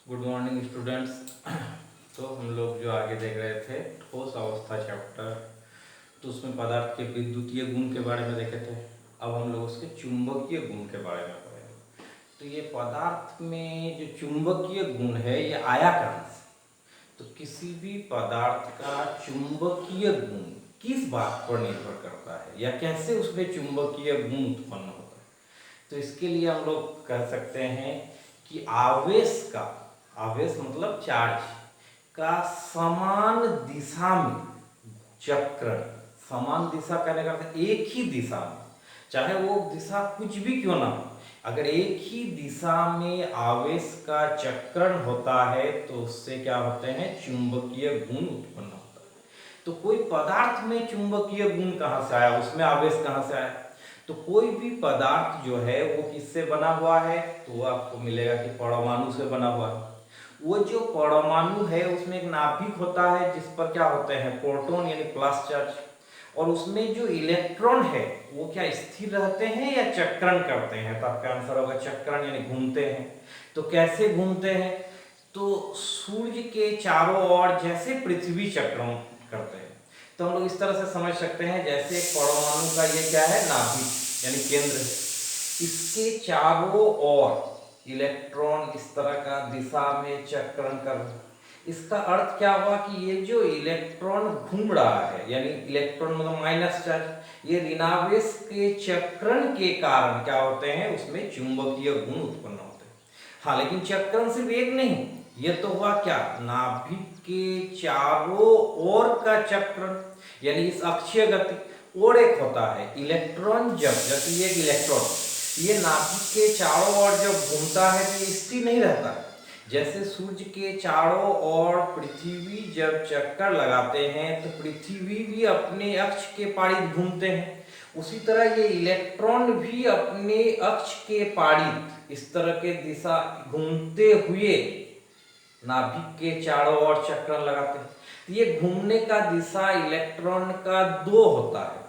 Good morning students. तो हम लोग जो आगे देख रहे थे ठोस अवस्था चैप्टर, तो उसमें पदार्थ के विद्युतीय गुण के बारे में देखे थे। अब हम लोग उसके चुंबकीय गुण के बारे में पढ़ेंगे। तो ये पदार्थ में जो चुंबकीय गुण है ये आया कहाँ से? तो किसी भी पदार्थ का चुंबकीय गुण किस बात पर निर्भर करता है या कैसे उसमें चुंबकीय गुण उत्पन्न होता है? तो इसके लिए हम लोग कह सकते हैं कि आवेश मतलब चार्ज का समान दिशा में चक्रण। समान दिशा कहने का अर्थ एक ही दिशा में, चाहे वो दिशा कुछ भी क्यों ना हो, अगर एक ही दिशा में आवेश का चक्रण होता है तो उससे क्या होते हैं? चुंबकीय गुण उत्पन्न होता है। तो कोई पदार्थ में चुंबकीय गुण कहाँ से आया, उसमें आवेश कहाँ से आया? तो कोई भी पदार्थ जो है वो किससे बना हुआ है? तो आपको मिलेगा कि परमाणु से बना हुआ है। वो जो परमाणु है उसमें एक नाभिक होता है जिस पर क्या होते हैं? प्रोटॉन यानी प्लस चार्ज। और उसमें जो इलेक्ट्रॉन है वो क्या स्थिर रहते हैं या चक्रण करते हैं? तो आपका आंसर होगा चक्रण यानी घूमते हैं। तो कैसे घूमते हैं? तो सूर्य के चारों ओर जैसे पृथ्वी चक्रण करते हैं। तो हम लोग इस तरह से समझ सकते हैं जैसे परमाणु का ये क्या है? नाभिक यानी केंद्र है। इसके चारों ओर इलेक्ट्रॉन इस तरह का दिशा में चक्रण कर रहे हैं। इसका अर्थ क्या हुआ कि ये जो इलेक्ट्रॉन घूम रहा है यानी इलेक्ट्रॉन मतलब माइनस चार्ज, ये ऋणावेश के चक्रण के कारण क्या होते हैं? उसमें चुंबकीय गुण उत्पन्न होते हैं। हाँ, लेकिन चक्रण सिर्फ एक नहीं, ये तो हुआ क्या? नाभिक के चारों ओर का चक्रण यानी इस अक्षीय गति। और एक होता है इलेक्ट्रॉन, जब जैसे ये इलेक्ट्रॉन ये नाभिक के चारों ओर जब घूमता है तो ये स्थिर नहीं रहता। जैसे सूर्य के चारों ओर पृथ्वी जब चक्कर लगाते हैं तो पृथ्वी भी अपने अक्ष के पारित घूमते हैं, उसी तरह ये इलेक्ट्रॉन भी अपने अक्ष के पारित इस तरह के दिशा घूमते हुए नाभिक के चारों ओर चक्कर लगाते हैं। तो ये घूमने का दिशा इलेक्ट्रॉन का दो होता है,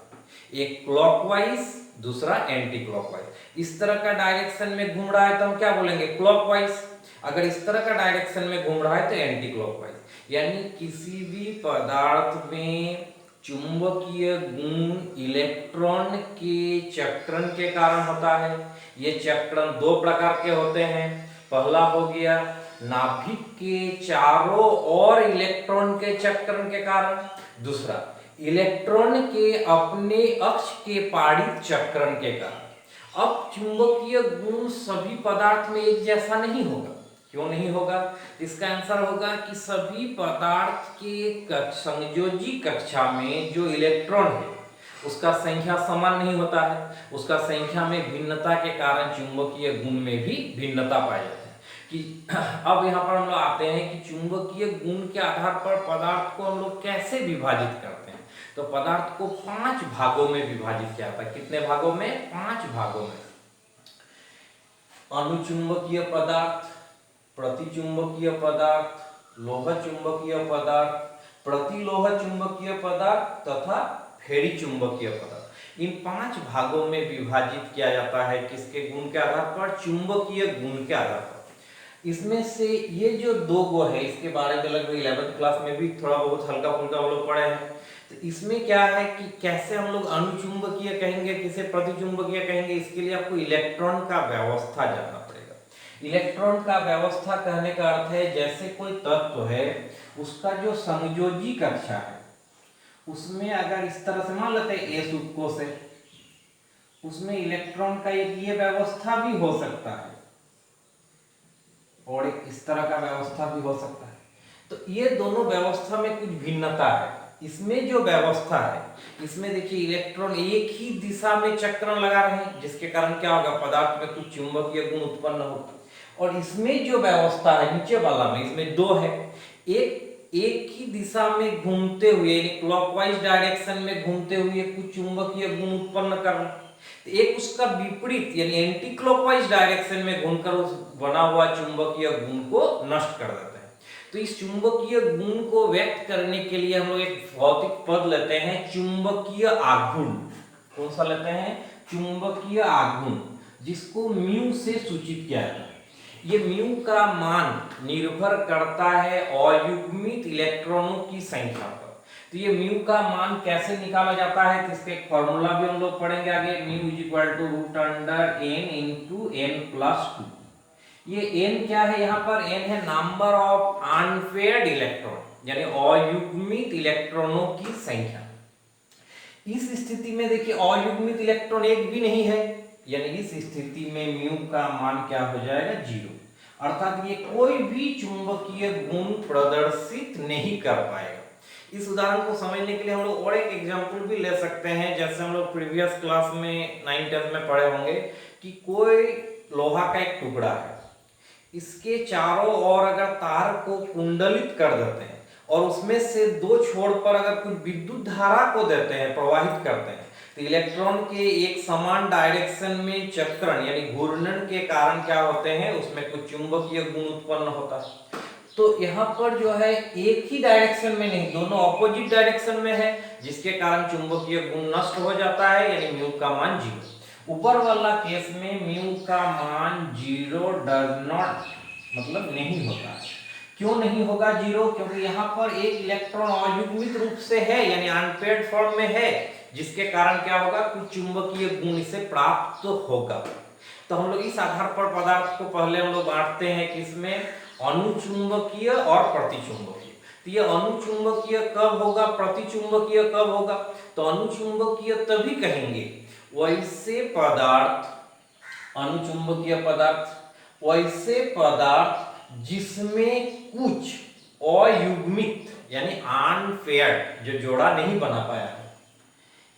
एक क्लॉकवाइज, दूसरा एंटी क्लॉकवाइज। इस तरह का डायरेक्शन में घूम रहा है तो हम क्या बोलेंगे? क्लॉकवाइज। अगर इस तरह का डायरेक्शन में घूम रहा है तो एंटी क्लॉकवाइज। यानी किसी भी पदार्थ में चुंबकीय गुण इलेक्ट्रॉन के चक्रण के कारण होता है। ये चक्रण दो प्रकार के होते हैं। पहला हो गया नाभिक के चारों ओर इलेक्ट्रॉन के चक्रण के कारण, दूसरा इलेक्ट्रॉन के अपने अक्ष के पारित चक्रण के कारण। अब चुंबकीय गुण सभी पदार्थ में एक जैसा नहीं होगा। क्यों नहीं होगा? इसका आंसर होगा कि सभी पदार्थ के संयोजी कक्षा में जो इलेक्ट्रॉन है उसका संख्या समान नहीं होता है। उसका संख्या में भिन्नता के कारण चुंबकीय गुण में भी भिन्नता पाई जाती है। कि अब यहाँ पर हम लोग आते हैं कि चुंबकीय गुण के आधार पर पदार्थ को हम लोग कैसे विभाजित करते हैं। तो पदार्थ को 5 भागों में विभाजित किया था। कितने भागों में? 5 भागों में। अनुचुंबकीय पदार्थ, प्रतिचुंबकीय पदार्थ, लोह चुंबकीय पदार्थ, प्रतिलोह चुंबकीय पदार्थ तथा फेरी चुंबकीय पदार्थ। इन 5 भागों में विभाजित किया जाता है। किसके गुण के आधार पर? चुंबकीय गुण के आधार पर। इसमें से ये जो दो गो है इसके बारे में लगभग 11th क्लास में भी थोड़ा बहुत हल्का फुल्का हम लोग पढ़े हैं। तो इसमें क्या है कि कैसे हम लोग अनुचुंबकीय कहेंगे, किसे प्रतिचुंबकीय कहेंगे, इसके लिए आपको इलेक्ट्रॉन का व्यवस्था जानना पड़ेगा। इलेक्ट्रॉन का व्यवस्था कहने का अर्थ है जैसे कोई तत्व है उसका जो संयोजी कक्षा है उसमें अगर इस तरह से मान लेते हैं एस उत्कोश है, उसमें इलेक्ट्रॉन का एक ये व्यवस्था भी हो सकता है और एक इस तरह का व्यवस्था भी हो सकता है। तो ये दोनों व्यवस्था में कुछ भिन्नता है। इसमें जो व्यवस्था है इसमें देखिए इलेक्ट्रॉन एक ही दिशा में चक्रण लगा रहे हैं जिसके कारण क्या होगा? पदार्थ में कुछ चुंबकीय गुण उत्पन्न होगा। और इसमें जो व्यवस्था है नीचे वाला में, इसमें दो है। एक ही दिशा में घूमते हुए यानी क्लॉकवाइज डायरेक्शन में घूमते हुए कुछ चुंबकीय गुण उत्पन्न कर रहे हैं। एक उसका विपरीत यानी एंटी क्लॉकवाइज डायरेक्शन में घूमकर उस बना हुआ चुंबकीय गुण को नष्ट कर देते हैं। तो इस चुंबकीय गुण को व्यक्त करने के लिए हम लोग एक भौतिक पद लेते हैं, चुंबकीय आघूर्ण। कौन सा लेते हैं? चुंबकीय आघूर्ण, जिसको म्यू से सूचित किया जाता है। ये म्यू का मान निर्भर करता है अयुग्मित इलेक्ट्रॉनों की संख्या पर। तो ये म्यू का मान कैसे निकाला जाता है, तो इसका एक फॉर्मूला भी हम लोग पढ़ेंगे आगे। Mu is equal to root under n into n plus 2। ये n क्या है, यहाँ पर n है नंबर ऑफ अनपेयर्ड इलेक्ट्रॉन, यानी अयुग्मित इलेक्ट्रॉनों की संख्या। इस स्थिति में देखिए अयुग्मित इलेक्ट्रॉन एक भी नहीं है, यानी इस स्थिति में म्यू का मान क्या हो जाएगा, 0। अर्थात ये कोई भी चुंबकीय गुण प्रदर्शित नहीं कर पाएगा। इस उदाहरण को समझने के लिए हम लोग और एक एग्जांपल भी ले सकते हैं। जैसे हम लोग प्रीवियस क्लास में 9th-10th में पढ़े होंगे कि कोई लोहा का एक टुकड़ा है, इसके चारों ओर अगर तार को कुंडलित कर देते हैं और उसमें से दो छोर पर अगर कुछ विद्युत धारा को देते हैं, प्रवाहित करते हैं, तो इलेक्ट्रॉन के एक समान डायरेक्शन में चक्रण यानी घूर्णन के कारण क्या होते हैं, उसमें कुछ चुंबकीय गुण उत्पन्न होता है। तो यहाँ पर जो है एक ही डायरेक्शन में नहीं, दोनों ऑपोजिट डायरेक्शन में है, जिसके कारण चुंबकीय गुण नष्ट हो जाता है, यानी म्यू का मान 0। ऊपर वाला केस में म्यू का मान 0 डज नॉट मतलब नहीं होता है। क्यों नहीं होगा 0? क्योंकि यहाँ पर एक इलेक्ट्रॉन अयुग्मित रूप से है, यानी अनपेयर्ड फॉर्म में है, जिसके कारण क्या होगा, कुछ चुंबकीय गुण इसे प्राप्त होगा। तो हम लोग इस आधार पर पदार्थ को पहले हम लोग बांटते हैं कि इसमें अनुचुंबकीय और प्रतिचुंबकीय। तो ये अनुचुंबकीय कब होगा, प्रतिचुंबकीय कब होगा? तो अनुचुंबकीय तभी कहेंगे वैसे पदार्थ, अनुचुंबकीय पदार्थ वैसे पदार्थ जिसमें कुछ अयुग्मित यानी अनपेयर्ड, जो जोड़ा नहीं बना पाया है,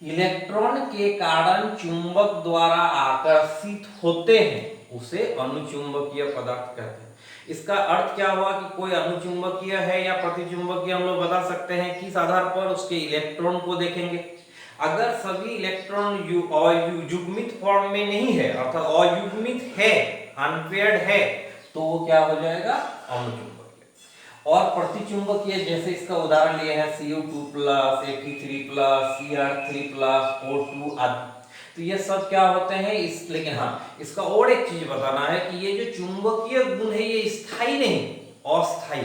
इलेक्ट्रॉन के कारण चुंबक द्वारा आकर्षित होते हैं, उसे अनुचुंबकीय पदार्थ कहते हैं। इसका अर्थ क्या हुआ कि कोई अनुचुंबकीय है या प्रतिचुंबकीय, हम लोग बता सकते हैं किस आधार पर, उसके इलेक्ट्रॉन को देखेंगे। अगर सभी इलेक्ट्रॉन युग्मित फॉर्म में नहीं है, अर्थात अयुग्मित है, अनपेयर्ड है, तो वो क्या हो जाएगा, अनुचुंबकीय। और प्रतिचुंबकीय, जैसे इसका उदाहरण लिए हैं Cu2+, Fe3+, Cr3+, O2 आदि। तो ये सब क्या होते हैं लेकिन हाँ, इसका और एक चीज बताना है कि ये जो चुंबकीय गुण है ये स्थायी नहीं, अस्थायी।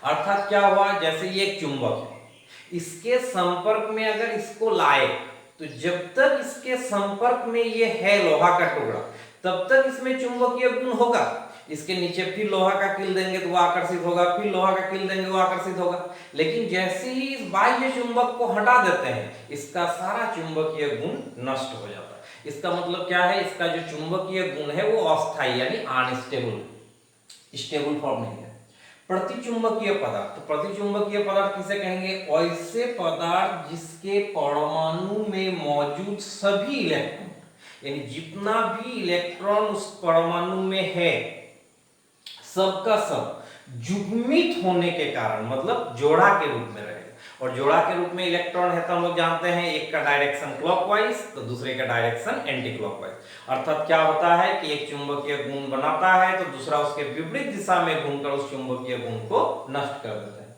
अर्थात क्या हुआ, जैसे ये एक चुंबक है, इसके संपर्क में अगर इसको लाए, तो जब तक इसके संपर्क में ये है लोहा का टुकड़ा, तब तक इसमें चुंबकीय गुण होगा। इसके नीचे फिर लोहा का कील देंगे तो वो आकर्षित होगा, फिर लोहा का कील देंगे वो आकर्षित होगा। लेकिन जैसे ही इस बाह्य चुंबक को हटा देते हैं, इसका सारा चुंबकीय गुण नष्ट हो जाता है। इसका मतलब क्या है, इसका जो चुंबकीय गुण है वो अस्थायी यानी अनस्टेबल, स्टेबल फॉर्म नहीं है। प्रतिचुंबकीय पदार्थ, तो प्रतिचुंबकीय पदार्थ किसे कहेंगे, ऐसे पदार्थ जिसके परमाणु में मौजूद सभी इलेक्ट्रॉन, यानी जितना भी इलेक्ट्रॉन उस परमाणु में है, सबका सब युग्मित होने के कारण, मतलब जोड़ा के रूप में रहेगा। और जोड़ा के रूप में इलेक्ट्रॉन है तो हम लोग जानते हैं एक का डायरेक्शन क्लॉकवाइज तो दूसरे का डायरेक्शन एंटी क्लॉकवाइज। अर्थात क्या होता है कि एक चुंबकीय गुण बनाता है तो दूसरा उसके विपरीत दिशा में घूमकर उस चुंबकीय गुण को नष्ट कर देता है।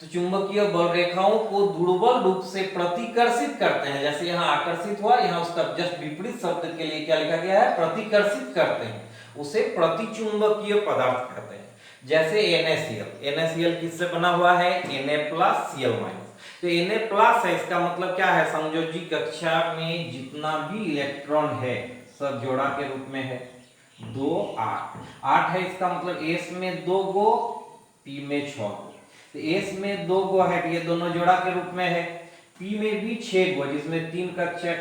तो चुंबकीय बल रेखाओं को दुर्बल रूप से प्रतिकर्षित करते हैं। जैसे यहाँ आकर्षित हुआ, यहाँ उसका जस्ट विपरीत शब्द के लिए क्या लिखा गया है, प्रतिकर्षित करते हैं, उसे प्रतिचुंबकीय पदार्थ कहते हैं। जैसे NaCl, NaCl किससे बना हुआ है, Na+Cl-। तो Na+ है, इसका मतलब क्या है, संयोजी कक्षा में जितना भी इलेक्ट्रॉन है सब जोड़ा के रूप में है, 2 8 है। इसका मतलब S में 2 गो, P में 6 गो। तो S में 2 गो है, ये दोनों जोड़ा के रूप में है। P में भी 6 गो, जिसमें 3 कक्षा,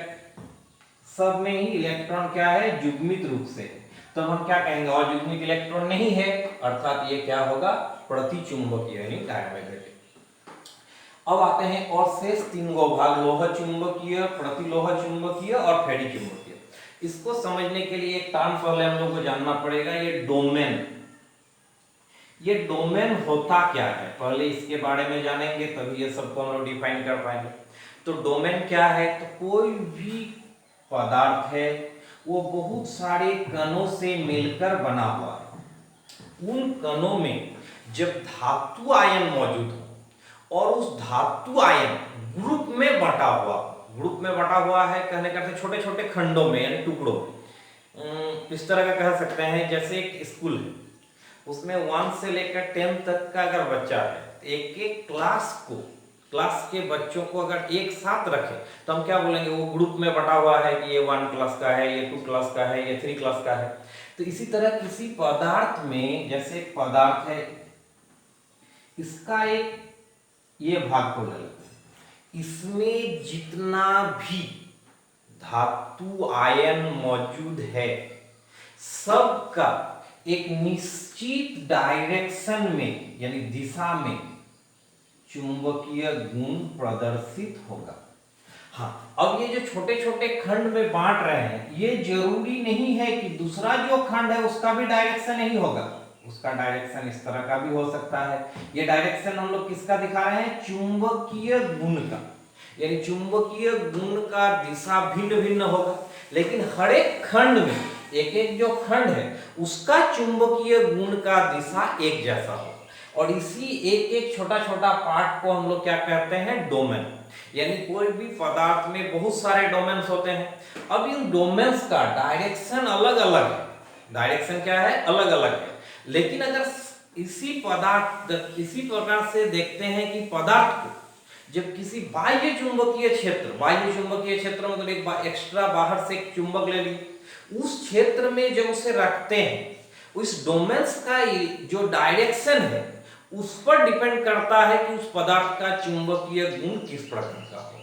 सब में ही इलेक्ट्रॉन क्या है, युग्मित रूप से। तो हम क्या कहेंगे, अयुग्मित इलेक्ट्रॉन नहीं है, अर्थात ये क्या होगा, प्रतिचुंबकीय यानी डायमैग्नेटिक। अब आते हैं और शेष 3 गो भाग, लोह चुंबकीय, प्रतिलोह चुंबकीय और फेरी चुंबकीय। इसको समझने के लिए एक टर्म पहले हम लोग को जानना पड़ेगा, ये डोमेन। ये डोमेन होता क्या है, पहले इसके बारे में जानेंगे तभी ये सबको हम लोग डिफाइन कर पाएंगे। तो डोमेन क्या है, तो कोई भी पदार्थ है वो बहुत सारे कणों से मिलकर बना हुआ है। उन कणों में जब धातु आयन मौजूद हो और उस धातु आयन ग्रुप में बटा हुआ है, कहने का छोटे छोटे खंडों में यानी टुकड़ों में, इस तरह का कह सकते हैं। जैसे एक स्कूल है, उसमें 1 से लेकर 10 तक का अगर बच्चा है, एक एक क्लास के बच्चों को अगर एक साथ रखें तो हम क्या बोलेंगे, वो ग्रुप में बटा हुआ है कि ये 1 क्लास का है, ये 2 क्लास का है, ये 3 क्लास का है। तो इसी तरह किसी पदार्थ में, जैसे एक पदार्थ है, इसका एक ये भाग को ले लेते हैं, इसमें जितना भी धातु आयन मौजूद है सबका एक निश्चित डायरेक्शन में यानी दिशा में चुंबकीय गुण प्रदर्शित होगा। हाँ, अब ये जो छोटे छोटे खंड में बांट रहे हैं, ये जरूरी नहीं है कि दूसरा जो खंड है उसका भी डायरेक्शन यही होगा, उसका डायरेक्शन इस तरह का भी हो सकता है। ये डायरेक्शन हम लोग किसका दिखा रहे हैं, चुंबकीय गुण का, यानी चुंबकीय गुण का दिशा भिन्न भिन्न होगा, लेकिन हर एक खंड में एक एक जो खंड है उसका चुंबकीय गुण का दिशा एक जैसा होगा। और इसी एक एक छोटा छोटा पार्ट को हम लोग क्या कहते हैं, डोमेन। यानी कोई भी पदार्थ में बहुत सारे डोमेन्स होते हैं। अब इन डोमेन्स का डायरेक्शन अलग अलग है, डायरेक्शन क्या है, अलग अलग है। लेकिन अगर इसी प्रकार से देखते हैं कि पदार्थ को जब किसी बाह्य चुंबकीय क्षेत्र मतलब एक एक्स्ट्रा बाहर से एक चुंबक ले ली, उस क्षेत्र में जब उसे रखते हैं, उस डोमेन्स का जो डायरेक्शन है उस पर डिपेंड करता है कि उस पदार्थ का चुंबकीय गुण किस प्रकार का हो।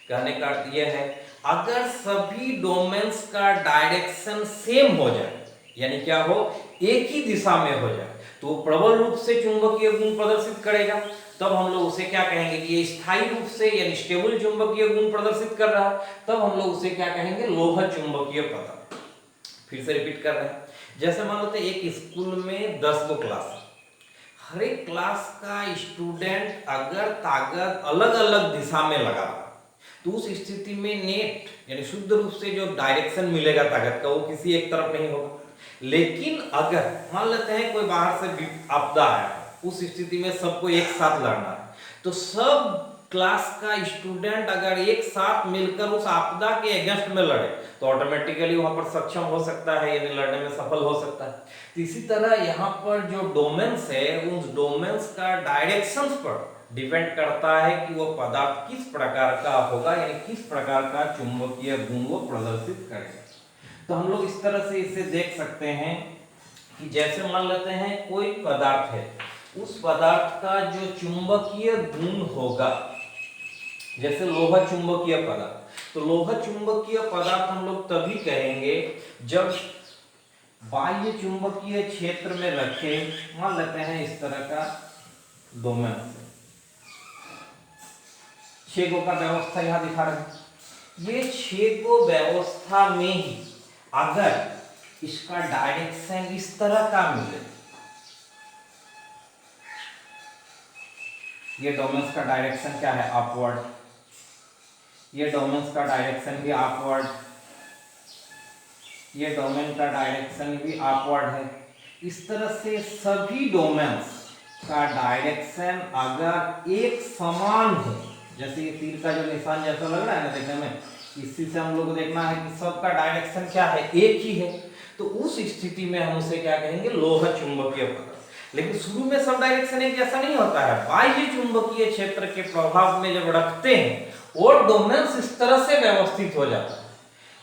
कहने का अर्थ यह है, अगर सभी डोमेन्स का डायरेक्शन सेम हो जाए, यानी क्या हो, एक ही दिशा में हो जाए, तो वो प्रबल रूप से चुंबकीय गुण प्रदर्शित करेगा। तब हम लोग उसे क्या कहेंगे कि ये स्थायी रूप से यानी स्टेबल चुंबकीय गुण प्रदर्शित कर रहा है, तब हम लोग उसे क्या कहेंगे, लोह चुंबकीय पदार्थ। फिर से रिपीट कर रहे हैं, जैसे मान लो एक स्कूल में 10 गो क्लास, हर एक क्लास का स्टूडेंट अगर ताकत अलग अलग दिशा में लगा तो उस स्थिति में नेट यानी शुद्ध रूप से जो डायरेक्शन मिलेगा ताकत का वो किसी एक तरफ नहीं होगा। लेकिन अगर मान लेते हैं कोई बाहर से आपदा आया, उस स्थिति में सबको एक साथ लड़ना है, तो सब क्लास का स्टूडेंट अगर एक साथ मिलकर उस आपदा के अगेंस्ट में लड़े तो ऑटोमेटिकली वहां पर सक्षम हो सकता है, यानी लड़ने में सफल हो सकता है। तो इसी तरह यहाँ पर जो डोमेन्स है, उस डोमेन्स का डायरेक्शंस पर डिपेंड करता है कि वो पदार्थ किस प्रकार का होगा, यानी किस प्रकार का चुंबकीय गुण वो प्रदर्शित करेगा। तो हम लोग इस तरह से इसे देख सकते हैं कि जैसे मान लेते हैं कोई पदार्थ है, उस पदार्थ का जो चुंबकीय गुण होगा, जैसे लोहा चुंबकीय पदार्थ, तो लोहा चुंबकीय पदार्थ हम लोग तभी कहेंगे जब बाह्य चुंबकीय क्षेत्र में रखे, मान लेते हैं इस तरह का डोमेन, 6 गो का व्यवस्था यहां दिखा रहे हैं। ये 6 गो व्यवस्था में ही अगर इसका डायरेक्शन इस तरह का मिले, ये डोमेन्स का डायरेक्शन क्या है, अपवर्ड, ये डोमेन्स का डायरेक्शन भी अपवर्ड, ये डोमेन का डायरेक्शन भी अपवर्ड है। इस तरह से सभी डोमेन्स का डायरेक्शन अगर एक समान है, जैसे ये तीर का जो निशान जैसा लग रहा है ना देखने में, इसी से हम लोग को देखना है कि सबका डायरेक्शन क्या है, एक ही है, तो उस स्थिति में हम उसे क्या कहेंगे, लोह चुंबकीय पदार्थ। लेकिन शुरू में सब डायरेक्शन एक जैसा नहीं होता है, बाह्य चुंबकीय क्षेत्र के प्रभाव में जब रखते हैं और डोमेन्स इस तरह से व्यवस्थित हो जाता है,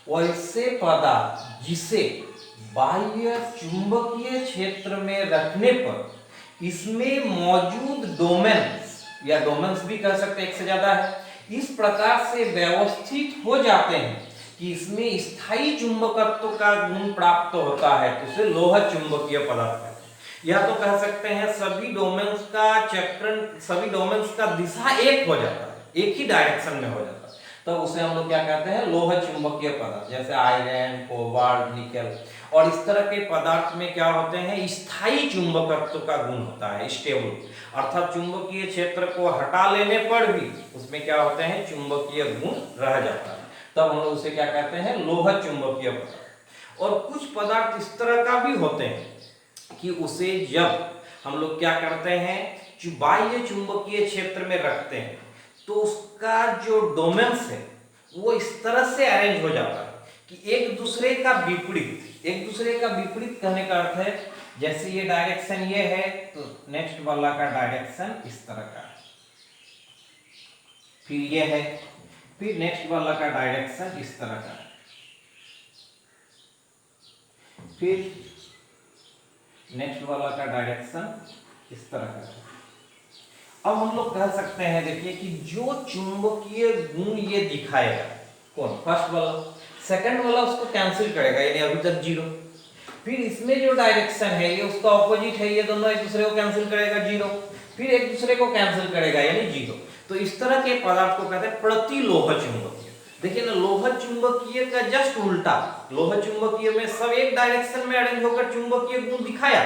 वैसे पदार्थ जिसे बाह्य चुंबकीय क्षेत्र में रखने पर इसमें मौजूद डोमेन्स या डोमेन्स भी कह सकते हैं, एक से ज्यादा है, इस प्रकार से व्यवस्थित हो जाते हैं कि इसमें स्थायी चुंबकत्व का गुण प्राप्त होता है, तो इसे लोह चुंबकीय पदार्थ है। या तो कह सकते हैं सभी डोमेन्स का चक्रण, सभी डोमेन्स का दिशा एक हो जाता है, एक ही डायरेक्शन में हो जाता है, तो उसे हम लोग क्या कहते हैं, लोह चुंबकीय पदार्थ, जैसे आयरन, कोबाल्ट, निकेल। और इस तरह के पदार्थ में क्या होते हैं, स्थायी चुंबकत्व का गुण होता है, स्टेबल, अर्थात चुंबकीय क्षेत्र को हटा लेने पर भी उसमें क्या होते हैं, चुंबकीय गुण रह जाता है, तब हम लोग उसे क्या कहते हैं, लोह चुंबकीय पदार्थ। और कुछ पदार्थ इस तरह का भी होते हैं कि उसे जब हम लोग क्या करते हैं, बाह्य चुंबकीय क्षेत्र में रखते हैं, तो उसका जो डोमेन्स है वो इस तरह से अरेंज हो जाता है कि एक दूसरे का विपरीत कहने का अर्थ है, जैसे ये डायरेक्शन ये है तो नेक्स्ट वाला का डायरेक्शन इस तरह का, फिर ये है, फिर नेक्स्ट वाला का डायरेक्शन इस तरह का, फिर नेक्स्ट वाला का डायरेक्शन इस तरह का। अब हम लोग कह सकते हैं देखिए कि जो चुंबकीय गुण ये दिखाएगा कौन, फर्स्ट वाला, सेकंड वाला उसको कैंसिल करेगा यानी अभी तक जीरो, फिर इसमें जो डायरेक्शन है ये उसका ऑपोजिट है, ये दोनों एक दूसरे को कैंसिल करेगा जीरो, फिर एक दूसरे को कैंसिल करेगा यानी जीरो। तो इस तरह के पदार्थ को कहते हैं प्रतिलोह चुंबकीय। देखिए ना, लोह चुंबकीय का जस्ट उल्टा, लोह चुंबकीय में सब एक डायरेक्शन में अरेंज होकर चुंबकीय गुण दिखाया,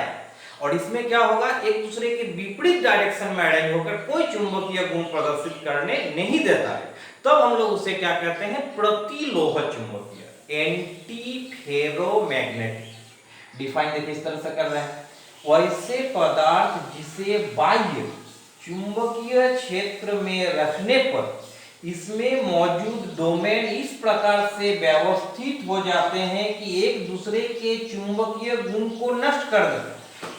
और इसमें क्या होगा, एक दूसरे के विपरीत डायरेक्शन में अरेंज होकर कोई चुंबकीय गुण प्रदर्शित करने नहीं देता है। तब हम लोग उसे क्या कहते हैं, प्रतिलोह चुंबकीय, एंटी फेरोमैग्नेटिक। डिफाइन देखिए इस तरह से कर रहे हैं, वैसे पदार्थ जिसे बाह्य चुंबकीय क्षेत्र में रखने पर इसमें मौजूद डोमेन इस प्रकार से व्यवस्थित हो जाते हैं कि एक दूसरे के चुंबकीय गुण को नष्ट कर देते हैं,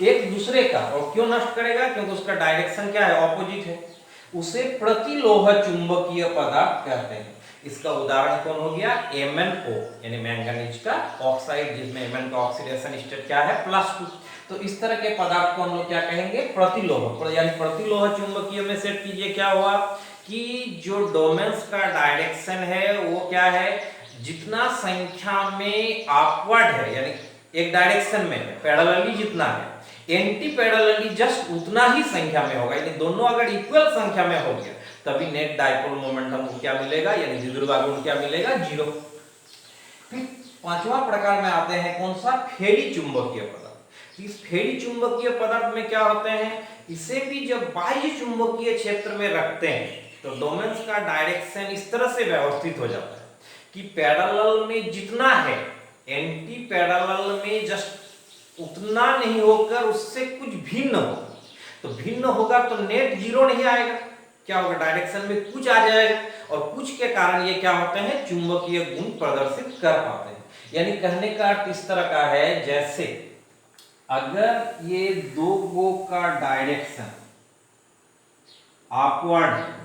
एक दूसरे का। और क्यों नष्ट करेगा, क्योंकि उसका डायरेक्शन क्या है, ऑपोजिट है। उसे प्रतिलोह चुंबकीय पदार्थ कहते हैं। इसका उदाहरण कौन हो गया, MnO यानी मैंगनीज का ऑक्साइड, जिसमें Mn का ऑक्सीडेशन स्टेट क्या है, +2। तो इस तरह के पदार्थ को हम लोग क्या कहेंगे, प्रतिलोह, यानी प्रतिलोह चुंबकीय में सेट कीजिए क्या हुआ कि जो डोमेन्स का डायरेक्शन है वो क्या है, जितना संख्या में अपवर्ड है यानी एक डायरेक्शन में है, पैरेलली जितना है, एंटी पैरेलली जस्ट उतना ही संख्या में होगा, यानी दोनों अगर इक्वल संख्या में हो गया तभी नेट डायपोल मोमेंट हमको क्या मिलेगा, यानी द्विध्रुव गुण क्या मिलेगा, जीरो। फिर पांचवा प्रकार में आते हैं कौन सा, फेरी चुंबकीय पदार्थ। इस फेरी चुंबकीय पदार्थ में क्या होते हैं, इसे भी जब बाह्य चुंबकीय क्षेत्र में रखते हैं तो डोमेन्स का डायरेक्शन इस तरह से व्यवस्थित हो जाता है कि पैरेलल में जितना है, एंटी पैरेलल में जस्ट उतना नहीं होकर उससे कुछ भिन्न होगा। तो भिन्न होगा तो नेट जीरो नहीं आएगा, क्या होगा, डायरेक्शन में कुछ आ जाएगा, और कुछ के कारण ये क्या होते हैं, चुंबकीय गुण प्रदर्शित कर पाते हैं। यानी कहने का अर्थ इस तरह का है, जैसे अगर ये दो गो का डायरेक्शन अपवर्ड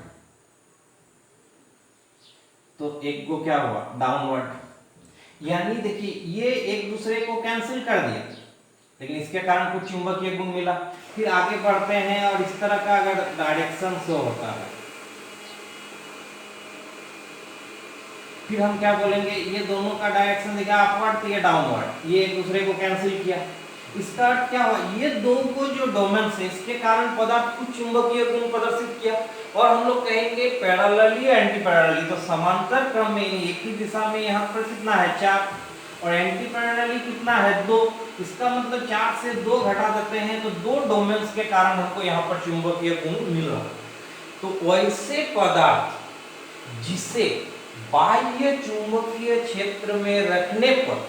तो एक गो क्या हुआ, डाउनवर्ड। यानी देखिए ये एक दूसरे को कैंसिल कर दिया, लेकिन इसके कारण कुछ चुंबकीय गुण मिला। फिर आगे बढ़ते हैं और इस तरह का अगर डायरेक्शन शो होता है, फिर हम क्या बोलेंगे, ये दोनों का डायरेक्शन देखा अपवर्ड तो ये डाउनवर्ड, ये एक दूसरे को कैंसिल किया। इसका अर्थ क्या हुआ, ये दो को जो डोमेन है इसके कारण पदार्थ कुछ चुंबकीय गुण प्रदर्शित किया। और हम लोग कहेंगे पैरेलली एंटी पैरेलली, तो समांतर क्रम में एक ही दिशा में यहाँ पर कितना है, 4, और एंटी पैरेलली कितना है, 2। इसका मतलब 4 से 2 घटा देते हैं तो 2 डोमेन्स के कारण हमको यहाँ पर चुंबकीय गुण मिल रहा है। तो वैसे पदार्थ जिसे बाह्य चुंबकीय क्षेत्र में रखने पर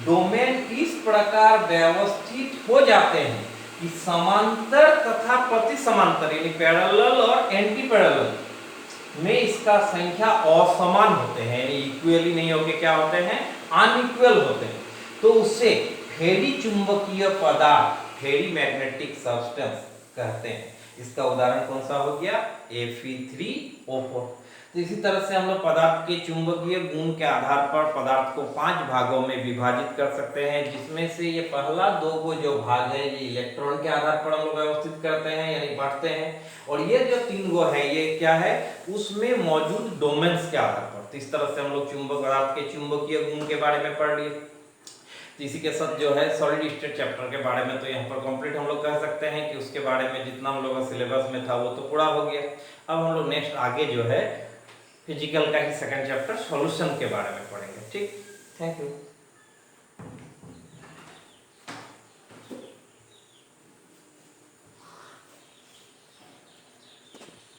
डोमेन इस प्रकार व्यवस्थित हो जाते हैं कि समांतर तथा प्रति समांतर यानी पैरेलल और एंटी पैरेलल में इसका संख्या असमान होते हैं, यानी इक्वली नहीं होके क्या होते हैं, अनइक्वल होते हैं। तो उसे फेरी चुंबकीय पदार्थ, फेरी मैग्नेटिक सब्सटेंस कहते हैं। इसका उदाहरण कौन सा हो गया, Fe3O4। तो इसी तरह से हम लोग पदार्थ के चुंबकीय गुण के आधार पर पदार्थ को 5 भागों में विभाजित कर सकते हैं, जिसमें से ये पहला 2 को जो भाग है ये इलेक्ट्रॉन के आधार पर हम लोग व्यवस्थित करते हैं यानी बांटते हैं, और ये जो 3 गो है ये क्या है, उसमें मौजूद डोमेन्स के आधार पर। तो इस तरह से हम लोग चुंबक पदार्थ के चुंबकीय गुण के बारे में पढ़ लिए। तो इसी के साथ जो है सॉलिड स्टेट चैप्टर के बारे में तो यहाँ पर कंप्लीट हम लोग कह सकते हैं कि उसके बारे में जितना हम लोग का सिलेबस में था वो तो पूरा हो गया। अब हम लोग नेक्स्ट आगे जो है फिजिकल का ही सेकंड चैप्टर सॉल्यूशन के बारे में पढ़ेंगे। ठीक, थैंक यू।